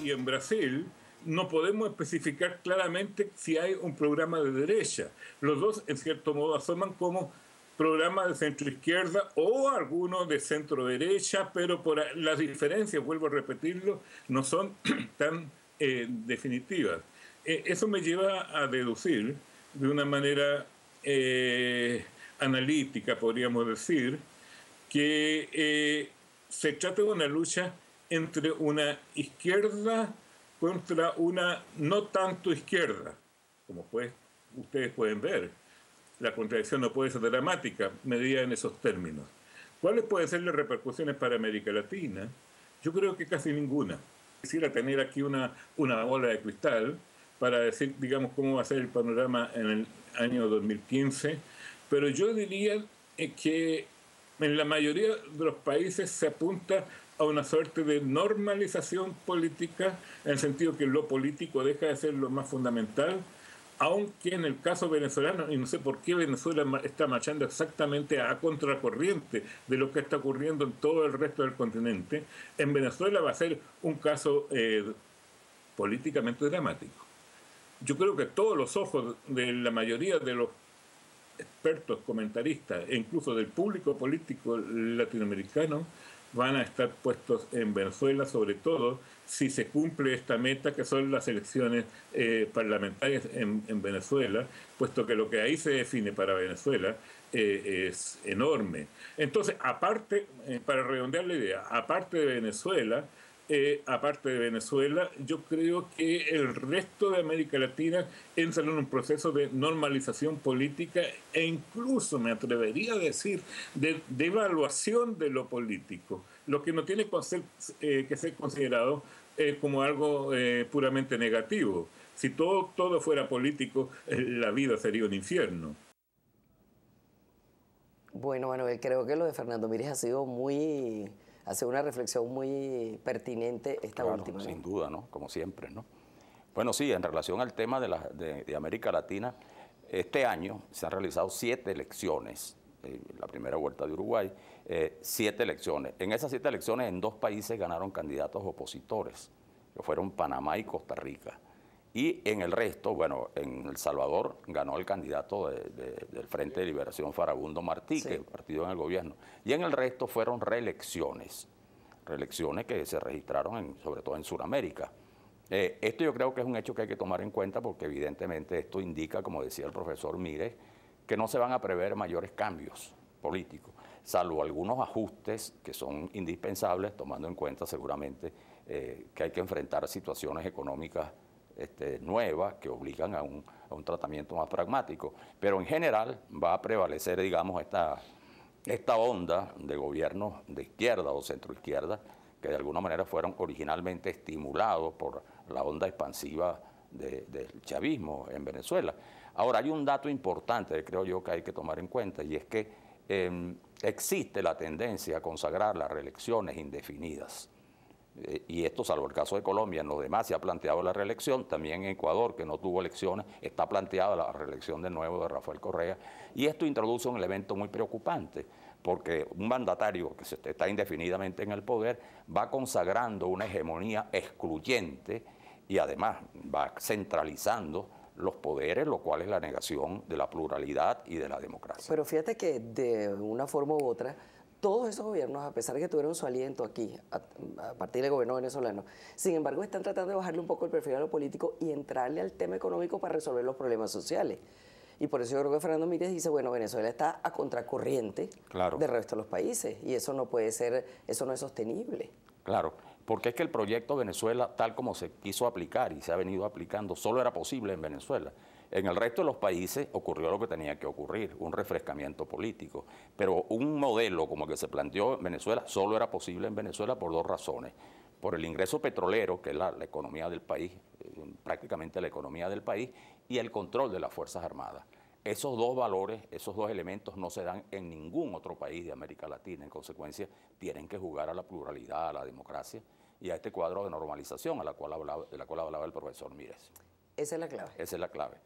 y en Brasil no podemos especificar claramente si hay un programa de derecha. Los dos, en cierto modo, asoman como programas de centro-izquierda o algunos de centro-derecha, pero por las diferencias, vuelvo a repetirlo, no son tan definitivas. Eso me lleva a deducir de una manera analítica, podríamos decir, que se trata de una lucha entre una izquierda contra una no tanto izquierda, como pues ustedes pueden ver. La contradicción no puede ser dramática, medida en esos términos. ¿Cuáles pueden ser las repercusiones para América Latina? Yo creo que casi ninguna. Quisiera tener aquí una bola de cristal para decir, digamos, cómo va a ser el panorama en el año 2015, pero yo diría que en la mayoría de los países se apunta a una suerte de normalización política, en el sentido que lo político deja de ser lo más fundamental, aunque en el caso venezolano, y no sé por qué Venezuela está marchando exactamente a contracorriente de lo que está ocurriendo en todo el resto del continente, en Venezuela va a ser un caso políticamente dramático. Yo creo que todos los ojos de la mayoría de los expertos, comentaristas e incluso del público político latinoamericano van a estar puestos en Venezuela, sobre todo si se cumple esta meta que son las elecciones parlamentarias en Venezuela, puesto que lo que ahí se define para Venezuela es enorme. Entonces, aparte, para redondear la idea, aparte de Venezuela, yo creo que el resto de América Latina entra en un proceso de normalización política e incluso, me atrevería a decir, de evaluación de lo político, lo que no tiene que ser considerado como algo puramente negativo. Si todo fuera político, la vida sería un infierno. Bueno, Manuel, creo que lo de Fernando Mires hace una reflexión muy pertinente esta última, ¿no? Sin duda, ¿no? Como siempre, ¿no? Bueno, sí, en relación al tema de América Latina, este año se han realizado 7 elecciones, la primera vuelta de Uruguay, 7 elecciones. En esas 7 elecciones, en 2 países ganaron candidatos opositores, que fueron Panamá y Costa Rica. Y en el resto, bueno, en El Salvador ganó el candidato del Frente de Liberación Farabundo Martí, sí, que es el partido en el gobierno. Y en el resto fueron reelecciones que se registraron sobre todo en Sudamérica. Esto yo creo que es un hecho que hay que tomar en cuenta porque evidentemente esto indica, como decía el profesor Mírez, que no se van a prever mayores cambios políticos, salvo algunos ajustes que son indispensables, tomando en cuenta seguramente que hay que enfrentar situaciones económicas nuevas que obligan a un tratamiento más pragmático. Pero en general va a prevalecer, digamos, esta onda de gobiernos de izquierda o centroizquierda que de alguna manera fueron originalmente estimulados por la onda expansiva del chavismo en Venezuela. Ahora, hay un dato importante, creo yo, que hay que tomar en cuenta, y es que existe la tendencia a consagrar las reelecciones indefinidas. Y esto, salvo el caso de Colombia, en los demás se ha planteado la reelección, también en Ecuador, que no tuvo elecciones, está planteada la reelección de nuevo de Rafael Correa, y esto introduce un elemento muy preocupante, porque un mandatario que está indefinidamente en el poder va consagrando una hegemonía excluyente y además va centralizando los poderes, lo cual es la negación de la pluralidad y de la democracia. Pero fíjate que de una forma u otra, todos esos gobiernos, a pesar de que tuvieron su aliento aquí, a partir del gobierno venezolano, sin embargo están tratando de bajarle un poco el perfil a lo político y entrarle al tema económico para resolver los problemas sociales. Y por eso yo creo que Fernando Mírez dice, bueno, Venezuela está a contracorriente del resto de los países y eso no puede ser, eso no es sostenible. Claro, porque es que el proyecto Venezuela, tal como se quiso aplicar y se ha venido aplicando, solo era posible en Venezuela. En el resto de los países ocurrió lo que tenía que ocurrir, un refrescamiento político. Pero un modelo como el que se planteó en Venezuela solo era posible en Venezuela por 2 razones. Por el ingreso petrolero, que es la economía del país, prácticamente la economía del país, y el control de las Fuerzas Armadas. Esos 2 valores, esos 2 elementos no se dan en ningún otro país de América Latina. En consecuencia, tienen que jugar a la pluralidad, a la democracia y a este cuadro de normalización de la cual hablaba el profesor Mírez. Esa es la clave. Esa es la clave.